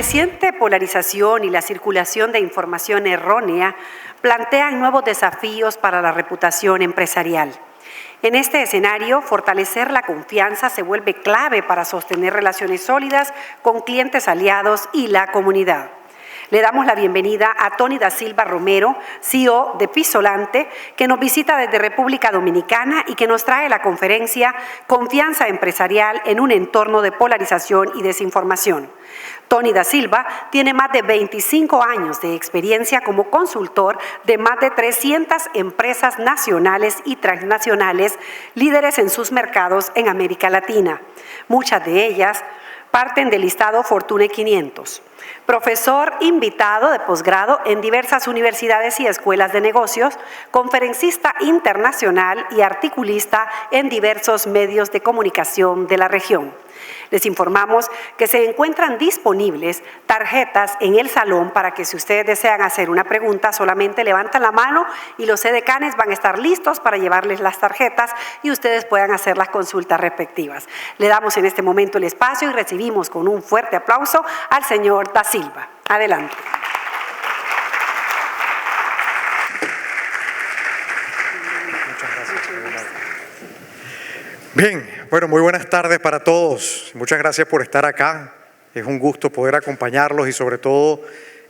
creciente polarización y la circulación de información errónea plantean nuevos desafíos para la reputación empresarial. En este escenario, fortalecer la confianza se vuelve clave para sostener relaciones sólidas con clientes aliados y la comunidad. Le damos la bienvenida a Tony da Silva Romero, CEO de Pisolante, que nos visita desde República Dominicana y que nos trae la conferencia Confianza Empresarial en un entorno de polarización y desinformación. Tony da Silva tiene más de 25 años de experiencia como consultor de más de 300 empresas nacionales y transnacionales, líderes en sus mercados en América Latina. Muchas de ellas parten del listado Fortune 500. Profesor invitado de posgrado en diversas universidades y escuelas de negocios, conferencista internacional y articulista en diversos medios de comunicación de la región. Les informamos que se encuentran disponibles tarjetas en el salón para que si ustedes desean hacer una pregunta, solamente levantan la mano y los edecanes van a estar listos para llevarles las tarjetas y ustedes puedan hacer las consultas respectivas. Le damos en este momento el espacio y recibimos con un fuerte aplauso al señor da Silva. Adelante. Bien, bueno, muy buenas tardes para todos. Muchas gracias por estar acá. Es un gusto poder acompañarlos y sobre todo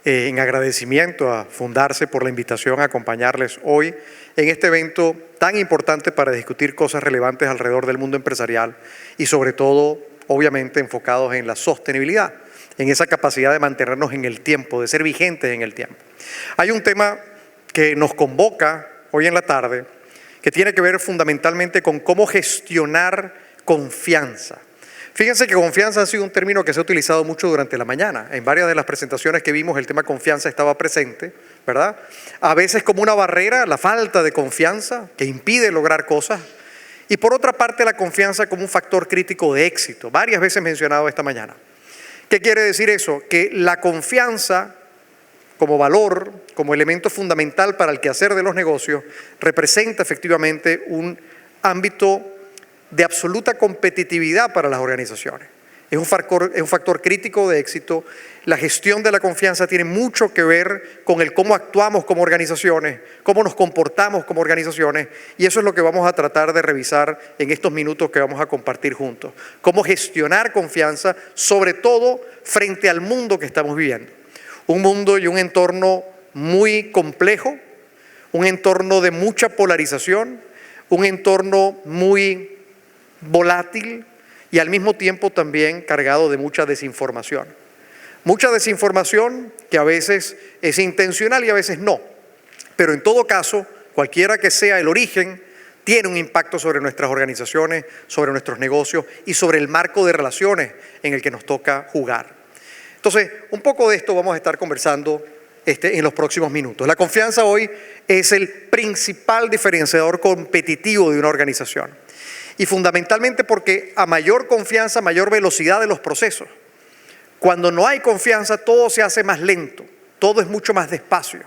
en agradecimiento a Fundarse por la invitación a acompañarles hoy en este evento tan importante para discutir cosas relevantes alrededor del mundo empresarial y sobre todo, obviamente, enfocados en la sostenibilidad, en esa capacidad de mantenernos en el tiempo, de ser vigentes en el tiempo. Hay un tema que nos convoca hoy en la tarde que tiene que ver fundamentalmente con cómo gestionar confianza. Fíjense que confianza ha sido un término que se ha utilizado mucho durante la mañana. En varias de las presentaciones que vimos el tema confianza estaba presente, ¿verdad? A veces como una barrera, la falta de confianza que impide lograr cosas. Y por otra parte la confianza como un factor crítico de éxito, varias veces mencionado esta mañana. ¿Qué quiere decir eso? Que la confianza como valor, como elemento fundamental para el quehacer de los negocios, representa efectivamente un ámbito de absoluta competitividad para las organizaciones. Es un factor crítico de éxito. La gestión de la confianza tiene mucho que ver con el cómo actuamos como organizaciones, cómo nos comportamos como organizaciones, y eso es lo que vamos a tratar de revisar en estos minutos que vamos a compartir juntos. Cómo gestionar confianza, sobre todo frente al mundo que estamos viviendo. Un mundo y un entorno muy complejo, un entorno de mucha polarización, un entorno muy volátil y al mismo tiempo también cargado de mucha desinformación. Mucha desinformación que a veces es intencional y a veces no. Pero en todo caso, cualquiera que sea el origen, tiene un impacto sobre nuestras organizaciones, sobre nuestros negocios y sobre el marco de relaciones en el que nos toca jugar. Entonces, un poco de esto vamos a estar conversando en los próximos minutos. La confianza hoy es el principal diferenciador competitivo de una organización. Y fundamentalmente porque a mayor confianza, mayor velocidad de los procesos. Cuando no hay confianza, todo se hace más lento, todo es mucho más despacio,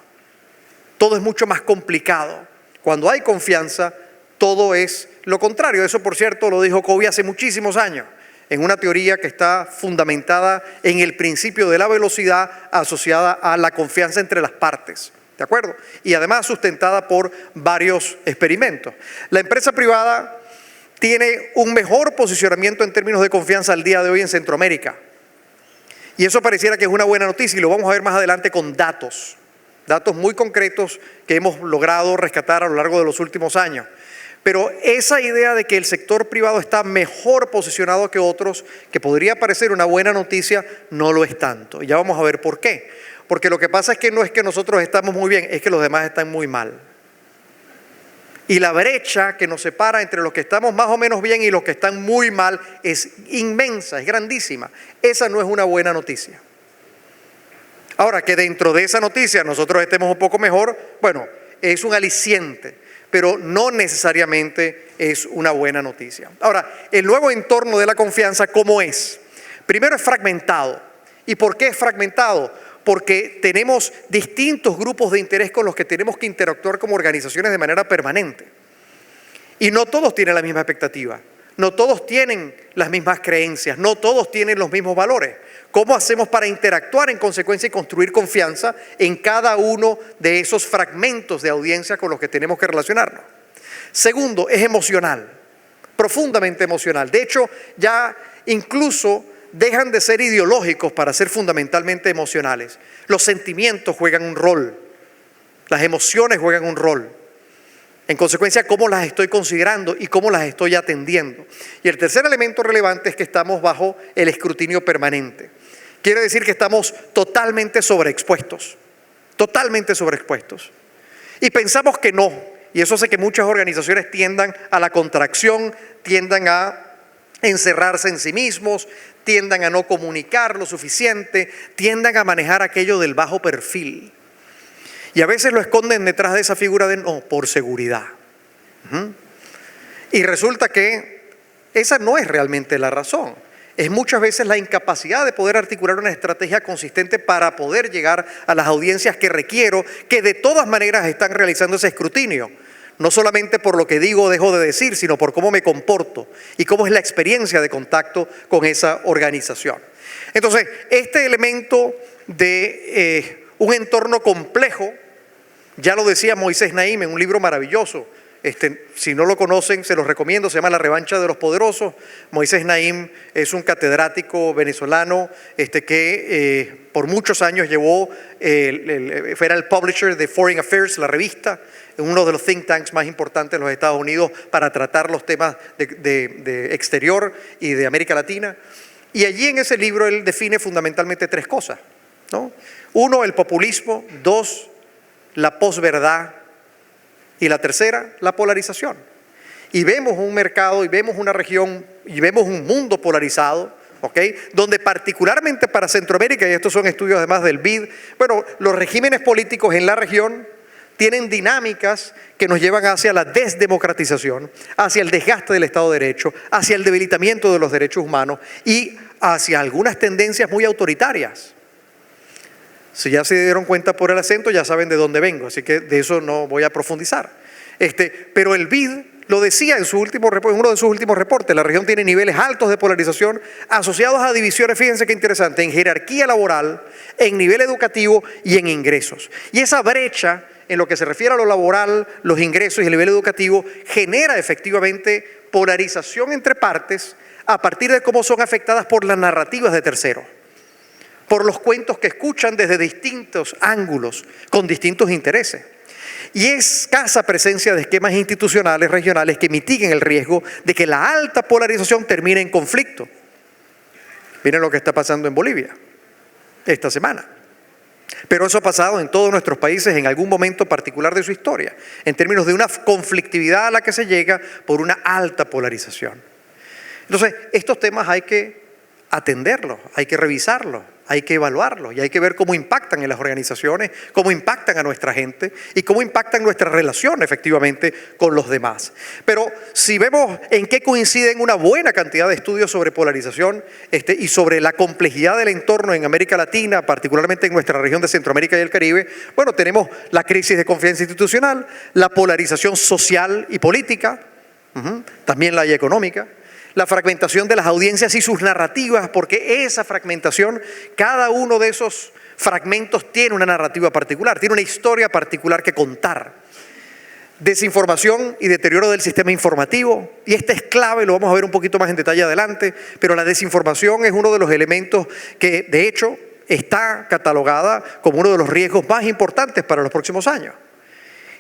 todo es mucho más complicado. Cuando hay confianza, todo es lo contrario. Eso, por cierto, lo dijo Covey hace muchísimos años, en una teoría que está fundamentada en el principio de la velocidad asociada a la confianza entre las partes, ¿de acuerdo? Y además sustentada por varios experimentos. La empresa privada tiene un mejor posicionamiento en términos de confianza al día de hoy en Centroamérica. Y eso pareciera que es una buena noticia y lo vamos a ver más adelante con datos muy concretos que hemos logrado rescatar a lo largo de los últimos años. Pero esa idea de que el sector privado está mejor posicionado que otros, que podría parecer una buena noticia, no lo es tanto. Y ya vamos a ver por qué. Porque lo que pasa es que no es que nosotros estamos muy bien, es que los demás están muy mal. Y la brecha que nos separa entre los que estamos más o menos bien y los que están muy mal es inmensa, es grandísima. Esa no es una buena noticia. Ahora, que dentro de esa noticia nosotros estemos un poco mejor, bueno, es un aliciente, pero no necesariamente es una buena noticia. Ahora, el nuevo entorno de la confianza, ¿cómo es? Primero es fragmentado. ¿Y por qué es fragmentado? Porque tenemos distintos grupos de interés con los que tenemos que interactuar como organizaciones de manera permanente. Y no todos tienen la misma expectativa, no todos tienen las mismas creencias, no todos tienen los mismos valores. ¿Cómo hacemos para interactuar en consecuencia y construir confianza en cada uno de esos fragmentos de audiencia con los que tenemos que relacionarnos? Segundo, es emocional, profundamente emocional. De hecho, ya incluso dejan de ser ideológicos para ser fundamentalmente emocionales. Los sentimientos juegan un rol, las emociones juegan un rol. En consecuencia, cómo las estoy considerando y cómo las estoy atendiendo. Y el tercer elemento relevante es que estamos bajo el escrutinio permanente. Quiere decir que estamos totalmente sobreexpuestos, totalmente sobreexpuestos. Y pensamos que no, y eso hace que muchas organizaciones tiendan a la contracción, tiendan a encerrarse en sí mismos, tiendan a no comunicar lo suficiente, tiendan a manejar aquello del bajo perfil. Y a veces lo esconden detrás de esa figura de no, por seguridad. Y resulta que esa no es realmente la razón. Es muchas veces la incapacidad de poder articular una estrategia consistente para poder llegar a las audiencias que requiero, que de todas maneras están realizando ese escrutinio. No solamente por lo que digo o dejo de decir, sino por cómo me comporto y cómo es la experiencia de contacto con esa organización. Entonces, este elemento de un entorno complejo, ya lo decía Moisés Naím en un libro maravilloso. Si no lo conocen, se los recomiendo, se llama La revancha de los poderosos. Moisés Naím es un catedrático venezolano que por muchos años era el publisher de Foreign Affairs, la revista, uno de los think tanks más importantes de los Estados Unidos para tratar los temas de exterior y de América Latina. Y allí en ese libro él define fundamentalmente tres cosas, ¿no? Uno, el populismo. Dos, la posverdad. Y la tercera, la polarización. Y vemos un mercado, y vemos una región, y vemos un mundo polarizado, ¿okay? Donde particularmente para Centroamérica, y estos son estudios además del BID, bueno, los regímenes políticos en la región tienen dinámicas que nos llevan hacia la desdemocratización, hacia el desgaste del Estado de Derecho, hacia el debilitamiento de los derechos humanos y hacia algunas tendencias muy autoritarias. Si ya se dieron cuenta por el acento, ya saben de dónde vengo, así que de eso no voy a profundizar. Pero el BID lo decía en uno de sus últimos reportes, la región tiene niveles altos de polarización asociados a divisiones, fíjense qué interesante, en jerarquía laboral, en nivel educativo y en ingresos. Y esa brecha, en lo que se refiere a lo laboral, los ingresos y el nivel educativo, genera efectivamente polarización entre partes a partir de cómo son afectadas por las narrativas de terceros, por los cuentos que escuchan desde distintos ángulos, con distintos intereses. Y escasa presencia de esquemas institucionales regionales que mitiguen el riesgo de que la alta polarización termine en conflicto. Miren lo que está pasando en Bolivia esta semana. Pero eso ha pasado en todos nuestros países en algún momento particular de su historia, en términos de una conflictividad a la que se llega por una alta polarización. Entonces, estos temas hay que atenderlos, hay que revisarlos, hay que evaluarlos y hay que ver cómo impactan en las organizaciones, cómo impactan a nuestra gente y cómo impactan nuestra relación efectivamente con los demás. Pero si vemos en qué coinciden una buena cantidad de estudios sobre polarización y sobre la complejidad del entorno en América Latina, particularmente en nuestra región de Centroamérica y el Caribe, bueno, tenemos la crisis de confianza institucional, la polarización social y política, también la económica, la fragmentación de las audiencias y sus narrativas, porque esa fragmentación, cada uno de esos fragmentos tiene una narrativa particular, tiene una historia particular que contar. Desinformación y deterioro del sistema informativo, y esta es clave, lo vamos a ver un poquito más en detalle adelante, pero la desinformación es uno de los elementos que de hecho está catalogada como uno de los riesgos más importantes para los próximos años.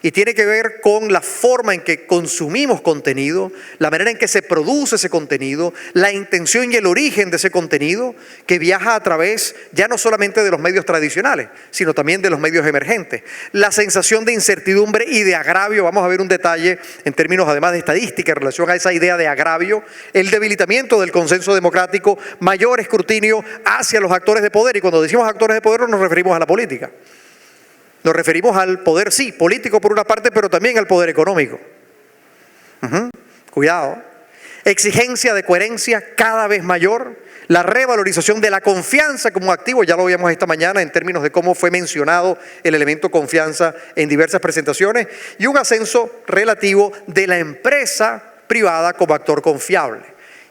Y tiene que ver con la forma en que consumimos contenido, la manera en que se produce ese contenido, la intención y el origen de ese contenido que viaja a través ya no solamente de los medios tradicionales, sino también de los medios emergentes. La sensación de incertidumbre y de agravio, vamos a ver un detalle en términos además de estadística en relación a esa idea de agravio, el debilitamiento del consenso democrático, mayor escrutinio hacia los actores de poder, y cuando decimos actores de poder no nos referimos a la política. Nos referimos al poder, sí, político por una parte, pero también al poder económico. Cuidado. Exigencia de coherencia cada vez mayor. La revalorización de la confianza como activo, ya lo vimos esta mañana en términos de cómo fue mencionado el elemento confianza en diversas presentaciones. Y un ascenso relativo de la empresa privada como actor confiable.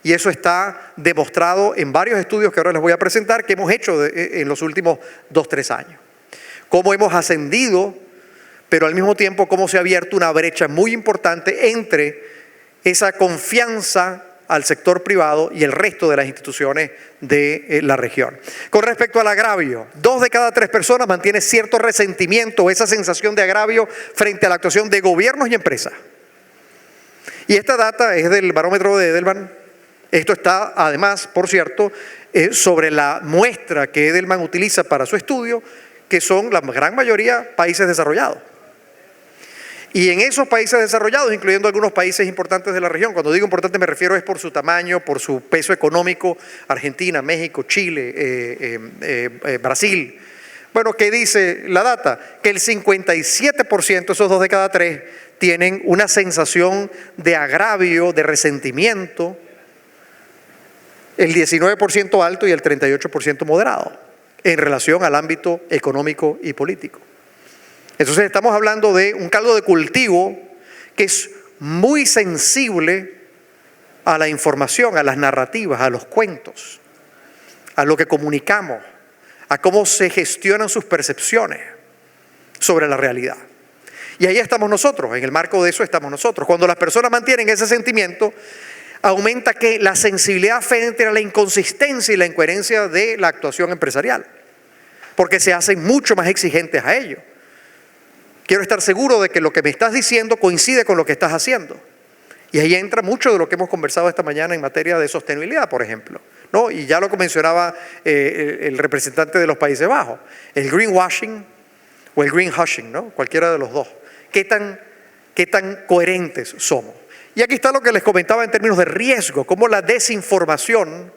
Y eso está demostrado en varios estudios que ahora les voy a presentar que hemos hecho en los últimos 2-3 años. Cómo hemos ascendido, pero al mismo tiempo cómo se ha abierto una brecha muy importante entre esa confianza al sector privado y el resto de las instituciones de la región. Con respecto al agravio, 2 de cada 3 personas mantiene cierto resentimiento o esa sensación de agravio frente a la actuación de gobiernos y empresas. Y esta data es del barómetro de Edelman. Esto está además, por cierto, sobre la muestra que Edelman utiliza para su estudio, que son la gran mayoría países desarrollados. Y en esos países desarrollados, incluyendo algunos países importantes de la región, cuando digo importante me refiero es por su tamaño, por su peso económico, Argentina, México, Chile, Brasil. Bueno, ¿qué dice la data? Que el 57%, esos 2 de cada 3, tienen una sensación de agravio, de resentimiento, el 19% alto y el 38% moderado en relación al ámbito económico y político. Entonces estamos hablando de un caldo de cultivo que es muy sensible a la información, a las narrativas, a los cuentos, a lo que comunicamos, a cómo se gestionan sus percepciones sobre la realidad. Y ahí estamos nosotros, en el marco de eso estamos nosotros. Cuando las personas mantienen ese sentimiento, aumenta que la sensibilidad frente a la inconsistencia y la incoherencia de la actuación empresarial, porque se hacen mucho más exigentes a ello. Quiero estar seguro de que lo que me estás diciendo coincide con lo que estás haciendo. Y ahí entra mucho de lo que hemos conversado esta mañana en materia de sostenibilidad, por ejemplo, ¿no? Y ya lo mencionaba el representante de los Países Bajos, el greenwashing o el greenhushing, ¿no? Cualquiera de los dos. ¿Qué tan coherentes somos? Y aquí está lo que les comentaba en términos de riesgo, cómo la desinformación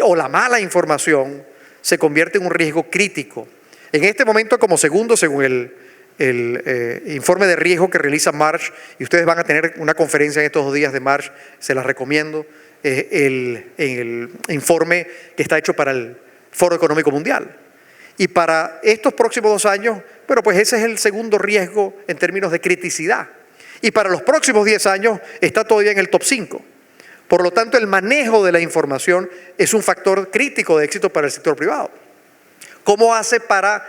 o la mala información se convierte en un riesgo crítico. En este momento, como segundo, según el informe de riesgo que realiza Marsh, y ustedes van a tener una conferencia en estos 2 días de Marsh, se las recomiendo, el informe que está hecho para el Foro Económico Mundial. Y para estos próximos 2 años, bueno, pues ese es el segundo riesgo en términos de criticidad. Y para los próximos 10 años está todavía en el top 5. Por lo tanto, el manejo de la información es un factor crítico de éxito para el sector privado. ¿Cómo hace para,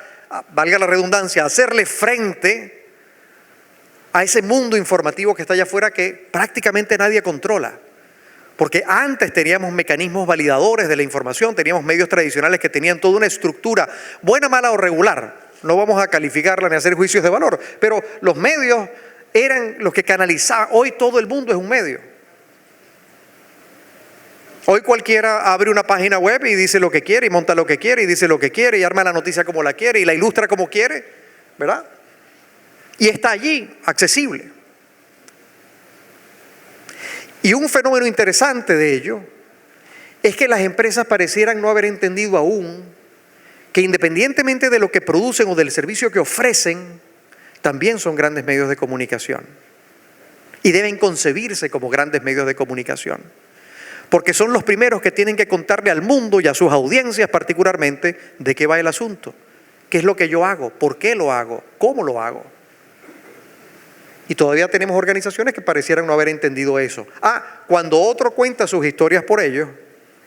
valga la redundancia, hacerle frente a ese mundo informativo que está allá afuera que prácticamente nadie controla? Porque antes teníamos mecanismos validadores de la información, teníamos medios tradicionales que tenían toda una estructura, buena, mala o regular. No vamos a calificarla ni a hacer juicios de valor, pero los medios eran los que canalizaban. Hoy todo el mundo es un medio. Hoy cualquiera abre una página web y dice lo que quiere, y monta lo que quiere, y dice lo que quiere, y arma la noticia como la quiere, y la ilustra como quiere, ¿verdad? Y está allí, accesible. Y un fenómeno interesante de ello es que las empresas parecieran no haber entendido aún que independientemente de lo que producen o del servicio que ofrecen, también son grandes medios de comunicación. Y deben concebirse como grandes medios de comunicación. Porque son los primeros que tienen que contarle al mundo y a sus audiencias particularmente de qué va el asunto. ¿Qué es lo que yo hago? ¿Por qué lo hago? ¿Cómo lo hago? Y todavía tenemos organizaciones que parecieran no haber entendido eso. Cuando otro cuenta sus historias por ellos,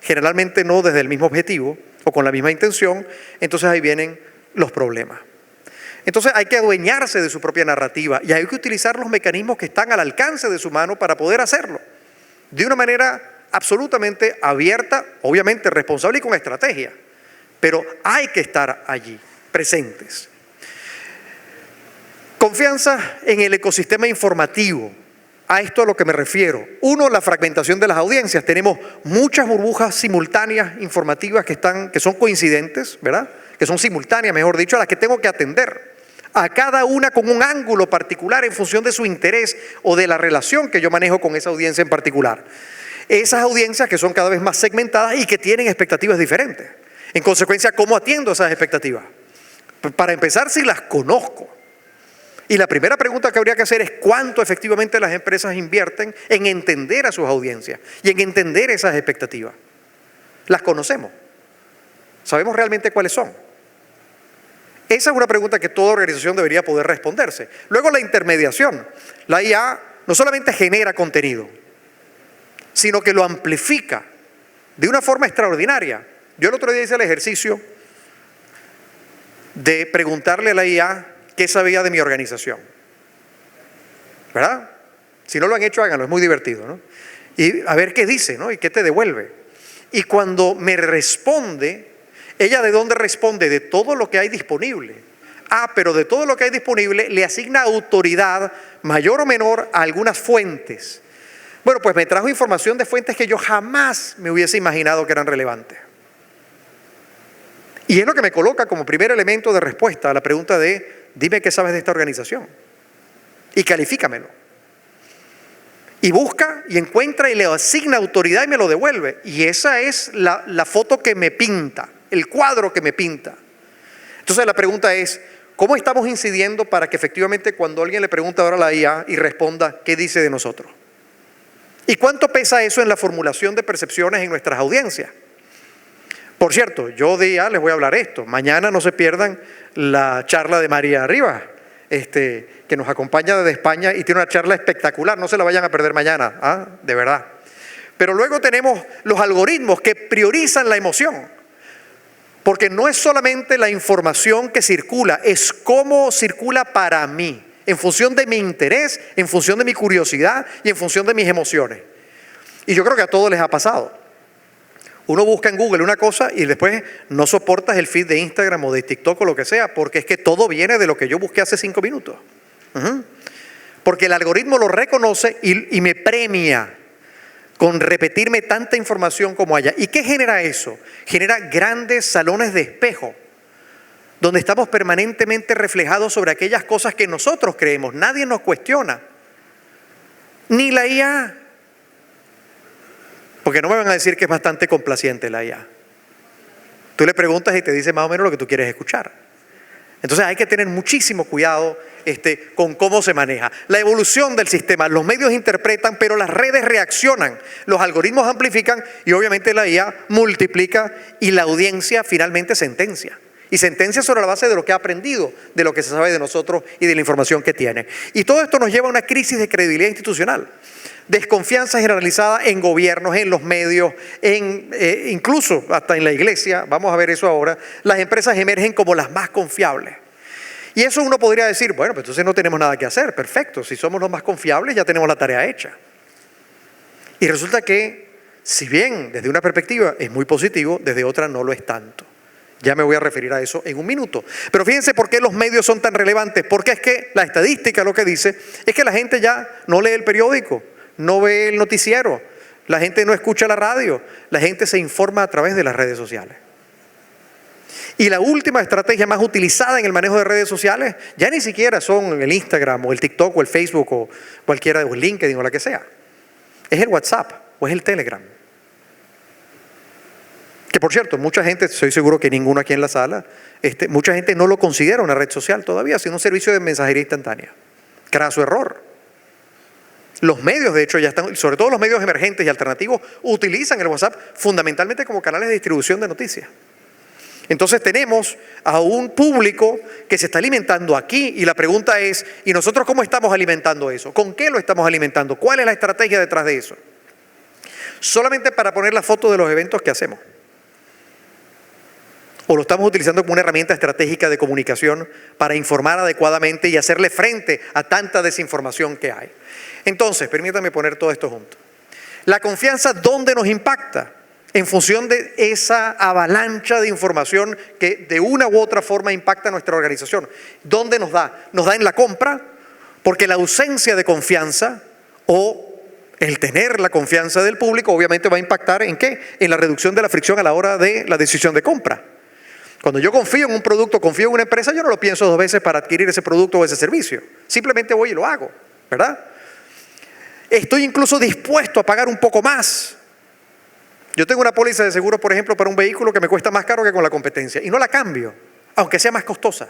generalmente no desde el mismo objetivo o con la misma intención, entonces ahí vienen los problemas. Entonces hay que adueñarse de su propia narrativa y hay que utilizar los mecanismos que están al alcance de su mano para poder hacerlo. De una manera absolutamente abierta, obviamente responsable y con estrategia. Pero hay que estar allí, presentes. Confianza en el ecosistema informativo. A esto a lo que me refiero. Uno, la fragmentación de las audiencias. Tenemos muchas burbujas simultáneas informativas que son coincidentes, ¿verdad? Que son simultáneas, mejor dicho, a las que tengo que atender. A cada una con un ángulo particular en función de su interés o de la relación que yo manejo con esa audiencia en particular. Esas audiencias que son cada vez más segmentadas y que tienen expectativas diferentes. En consecuencia, ¿cómo atiendo esas expectativas? Para empezar, si las conozco. Y la primera pregunta que habría que hacer es cuánto efectivamente las empresas invierten en entender a sus audiencias y en entender esas expectativas. ¿Las conocemos? ¿Sabemos realmente cuáles son? Esa es una pregunta que toda organización debería poder responderse. Luego, la intermediación. La IA no solamente genera contenido, sino que lo amplifica de una forma extraordinaria. Yo el otro día hice el ejercicio de preguntarle a la IA qué sabía de mi organización, ¿verdad? Si no lo han hecho, háganlo, es muy divertido, ¿no? Y a ver qué dice, ¿no? Y qué te devuelve. Y cuando me responde, ¿ella de dónde responde? De todo lo que hay disponible. Ah, pero de todo lo que hay disponible le asigna autoridad, mayor o menor, a algunas fuentes. Bueno, pues me trajo información de fuentes que yo jamás me hubiese imaginado que eran relevantes. Y es lo que me coloca como primer elemento de respuesta a la pregunta de, dime qué sabes de esta organización y califícamelo. Y busca y encuentra y le asigna autoridad y me lo devuelve. Y esa es la foto que me pinta, el cuadro que me pinta. Entonces la pregunta es, ¿cómo estamos incidiendo para que efectivamente cuando alguien le pregunta ahora a la IA y responda, ¿qué dice de nosotros? ¿Y cuánto pesa eso en la formulación de percepciones en nuestras audiencias? Por cierto, yo de IA les voy a hablar esto. Mañana no se pierdan la charla de María Rivas, que nos acompaña desde España y tiene una charla espectacular. No se la vayan a perder mañana, de verdad. Pero luego tenemos los algoritmos que priorizan la emoción. Porque no es solamente la información que circula, es cómo circula para mí, en función de mi interés, en función de mi curiosidad y en función de mis emociones. Y yo creo que a todos les ha pasado. Uno busca en Google una cosa y después no soportas el feed de Instagram o de TikTok o lo que sea, porque es que todo viene de lo que yo busqué hace 5 minutos. Porque el algoritmo lo reconoce y me premia con repetirme tanta información como haya. ¿Y qué genera eso? Genera grandes salones de espejo, donde estamos permanentemente reflejados sobre aquellas cosas que nosotros creemos. Nadie nos cuestiona, ni la IA. Porque no me van a decir que es bastante complaciente la IA. Tú le preguntas y te dice más o menos lo que tú quieres escuchar. Entonces hay que tener muchísimo cuidado con cómo se maneja. La evolución del sistema, los medios interpretan, pero las redes reaccionan, los algoritmos amplifican y obviamente la IA multiplica y la audiencia finalmente sentencia. Y sentencia sobre la base de lo que ha aprendido, de lo que se sabe de nosotros y de la información que tiene. Y todo esto nos lleva a una crisis de credibilidad institucional. Desconfianza generalizada en gobiernos, en los medios, incluso hasta en la iglesia, vamos a ver eso ahora, las empresas emergen como las más confiables. Y eso uno podría decir, bueno, pues entonces no tenemos nada que hacer, perfecto, si somos los más confiables ya tenemos la tarea hecha. Y resulta que, si bien desde una perspectiva es muy positivo, desde otra no lo es tanto. Ya me voy a referir a eso en un minuto. Pero fíjense por qué los medios son tan relevantes, porque es que la estadística lo que dice es que la gente ya no lee el periódico, no ve el noticiero, la gente no escucha la radio, la gente se informa a través de las redes sociales. Y la última estrategia más utilizada en el manejo de redes sociales ya ni siquiera son el Instagram o el TikTok o el Facebook o cualquiera, o el LinkedIn o la que sea. Es el WhatsApp o es el Telegram. Que por cierto, mucha gente, estoy seguro que ninguno aquí en la sala, mucha gente no lo considera una red social todavía, sino un servicio de mensajería instantánea. Craso error. Los medios, de hecho, ya están, sobre todo los medios emergentes y alternativos, utilizan el WhatsApp fundamentalmente como canales de distribución de noticias. Entonces tenemos a un público que se está alimentando aquí y la pregunta es, ¿y nosotros cómo estamos alimentando eso? ¿Con qué lo estamos alimentando? ¿Cuál es la estrategia detrás de eso? Solamente para poner la foto de los eventos que hacemos. ¿O lo estamos utilizando como una herramienta estratégica de comunicación para informar adecuadamente y hacerle frente a tanta desinformación que hay? Entonces, permítanme poner todo esto junto. La confianza, ¿dónde nos impacta? En función de esa avalancha de información que de una u otra forma impacta a nuestra organización. ¿Dónde nos da? Nos da en la compra, porque la ausencia de confianza o el tener la confianza del público obviamente va a impactar ¿en qué? En la reducción de la fricción a la hora de la decisión de compra. Cuando yo confío en un producto, confío en una empresa, yo no lo pienso 2 veces para adquirir ese producto o ese servicio. Simplemente voy y lo hago, ¿verdad? Estoy incluso dispuesto a pagar un poco más. Yo tengo una póliza de seguro, por ejemplo, para un vehículo que me cuesta más caro que con la competencia y no la cambio, aunque sea más costosa.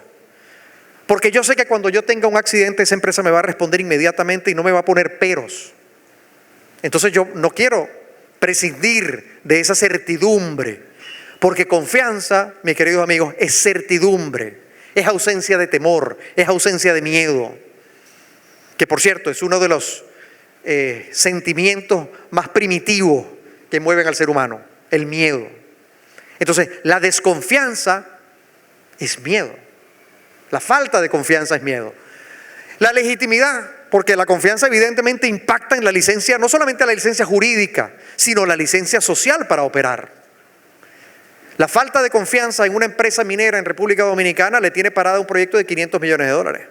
Porque yo sé que cuando yo tenga un accidente, esa empresa me va a responder inmediatamente y no me va a poner peros. Entonces yo no quiero prescindir de esa certidumbre, porque confianza, mis queridos amigos, es certidumbre, es ausencia de temor, es ausencia de miedo. Que por cierto, es uno de los sentimientos más primitivos que mueven al ser humano, el miedo. Entonces, la desconfianza es miedo. La falta de confianza es miedo. La legitimidad, porque la confianza evidentemente impacta en la licencia, no solamente la licencia jurídica, sino la licencia social para operar. La falta de confianza en una empresa minera en República Dominicana le tiene parada un proyecto de $500 millones.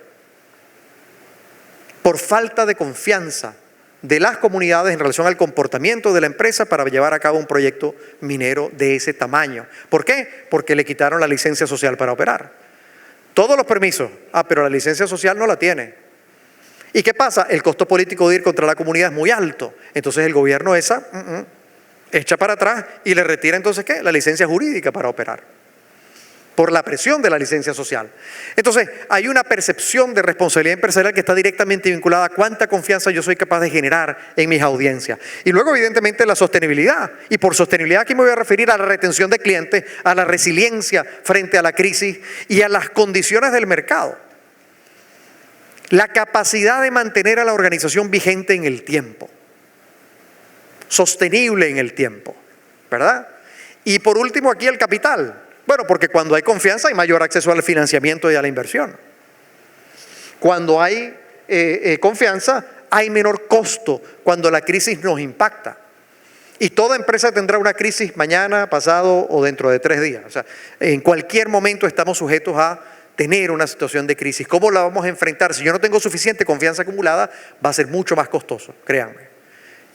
Por falta de confianza de las comunidades en relación al comportamiento de la empresa para llevar a cabo un proyecto minero de ese tamaño. ¿Por qué? Porque le quitaron la licencia social para operar. Todos los permisos, pero la licencia social no la tiene. ¿Y qué pasa? El costo político de ir contra la comunidad es muy alto. Entonces el gobierno echa para atrás y le retira entonces ¿qué? La licencia jurídica para operar. Por la presión de la licencia social. Entonces, hay una percepción de responsabilidad empresarial que está directamente vinculada a cuánta confianza yo soy capaz de generar en mis audiencias. Y luego, evidentemente, la sostenibilidad. Y por sostenibilidad aquí me voy a referir a la retención de clientes, a la resiliencia frente a la crisis y a las condiciones del mercado. La capacidad de mantener a la organización vigente en el tiempo. Sostenible en el tiempo, ¿verdad? Y por último, aquí el capital. Bueno, porque cuando hay confianza hay mayor acceso al financiamiento y a la inversión. Cuando hay confianza hay menor costo cuando la crisis nos impacta. Y toda empresa tendrá una crisis mañana, pasado o dentro de 3 días. O sea, en cualquier momento estamos sujetos a tener una situación de crisis. ¿Cómo la vamos a enfrentar? Si yo no tengo suficiente confianza acumulada, va a ser mucho más costoso, créanme.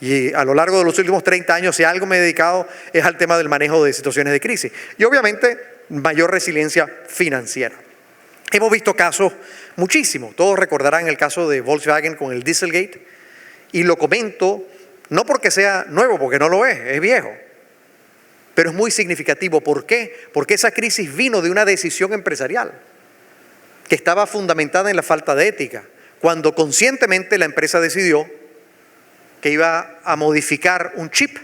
Y a lo largo de los últimos 30 años, si algo me he dedicado es al tema del manejo de situaciones de crisis. Y obviamente, mayor resiliencia financiera. Hemos visto casos muchísimos. Todos recordarán el caso de Volkswagen con el Dieselgate. Y lo comento, no porque sea nuevo, porque no lo es viejo. Pero es muy significativo. ¿Por qué? Porque esa crisis vino de una decisión empresarial que estaba fundamentada en la falta de ética. Cuando conscientemente la empresa decidió que iba a modificar un chip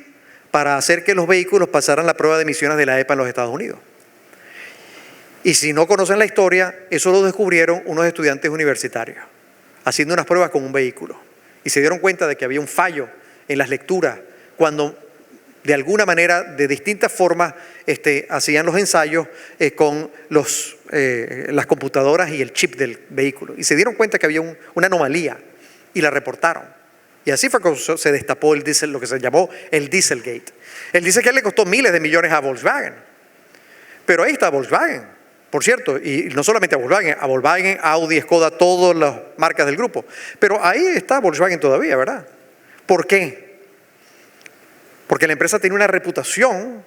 para hacer que los vehículos pasaran la prueba de emisiones de la EPA en los Estados Unidos. Y si no conocen la historia, eso lo descubrieron unos estudiantes universitarios, haciendo unas pruebas con un vehículo. Y se dieron cuenta de que había un fallo en las lecturas, cuando de alguna manera, de distintas formas, hacían los ensayos con las computadoras y el chip del vehículo. Y se dieron cuenta que había una anomalía y la reportaron. Y así fue como se destapó el diesel, lo que se llamó el Dieselgate. El Dieselgate le costó miles de millones a Volkswagen. Pero ahí está Volkswagen, por cierto, y no solamente a Volkswagen, Audi, Skoda, todas las marcas del grupo. Pero ahí está Volkswagen todavía, ¿verdad? ¿Por qué? Porque la empresa tiene una reputación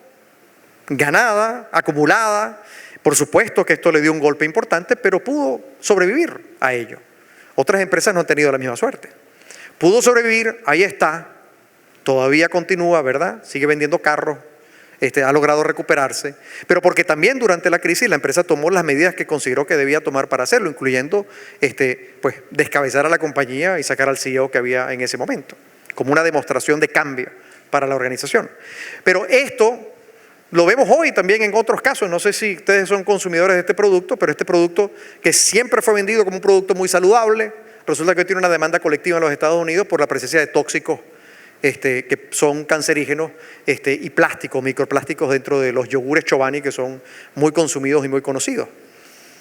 ganada, acumulada. Por supuesto que esto le dio un golpe importante, pero pudo sobrevivir a ello. Otras empresas no han tenido la misma suerte. Pudo sobrevivir, ahí está, todavía continúa, ¿verdad? Sigue vendiendo carros, ha logrado recuperarse, pero porque también durante la crisis la empresa tomó las medidas que consideró que debía tomar para hacerlo, incluyendo pues, descabezar a la compañía y sacar al CEO que había en ese momento, como una demostración de cambio para la organización. Pero esto lo vemos hoy también en otros casos. No sé si ustedes son consumidores de este producto, pero este producto que siempre fue vendido como un producto muy saludable, resulta que hoy tiene una demanda colectiva en los Estados Unidos por la presencia de tóxicos que son cancerígenos y plásticos, microplásticos dentro de los yogures Chobani, que son muy consumidos y muy conocidos.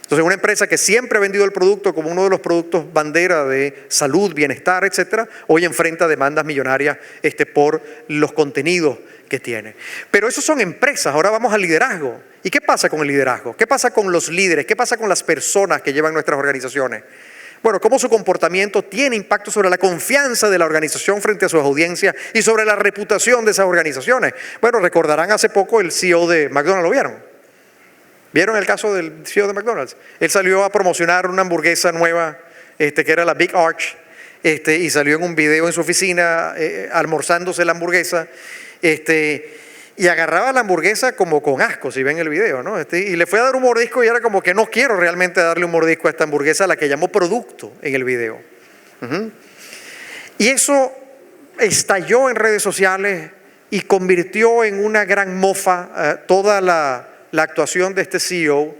Entonces, una empresa que siempre ha vendido el producto como uno de los productos bandera de salud, bienestar, etcétera, hoy enfrenta demandas millonarias por los contenidos que tiene. Pero esos son empresas. Ahora vamos al liderazgo. ¿Y qué pasa con el liderazgo? ¿Qué pasa con los líderes? ¿Qué pasa con las personas que llevan nuestras organizaciones? Bueno, cómo su comportamiento tiene impacto sobre la confianza de la organización frente a sus audiencias y sobre la reputación de esas organizaciones. Bueno, recordarán hace poco el CEO de McDonald's, ¿lo vieron? ¿Vieron el caso del CEO de McDonald's? Él salió a promocionar una hamburguesa nueva, que era la Big Arch, y salió en un video en su oficina almorzándose la hamburguesa, y agarraba la hamburguesa como con asco, si ven el video, ¿no? Y le fue a dar un mordisco y era como que no quiero realmente darle un mordisco a esta hamburguesa, a la que llamó producto en el video. Y eso estalló en redes sociales y convirtió en una gran mofa toda la actuación de este CEO,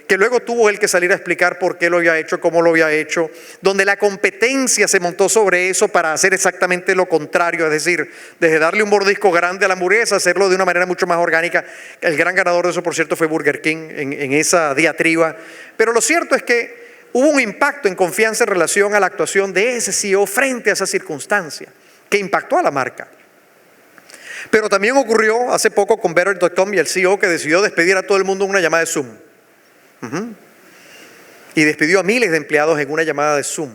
que luego tuvo él que salir a explicar por qué lo había hecho, cómo lo había hecho, donde la competencia se montó sobre eso para hacer exactamente lo contrario, es decir, desde darle un mordisco grande a la hamburguesa, hacerlo de una manera mucho más orgánica. El gran ganador de eso, por cierto, fue Burger King en esa diatriba. Pero lo cierto es que hubo un impacto en confianza en relación a la actuación de ese CEO frente a esa circunstancia, que impactó a la marca. Pero también ocurrió hace poco con Better.com y el CEO que decidió despedir a todo el mundo en una llamada de Zoom. Y despidió a miles de empleados en una llamada de Zoom.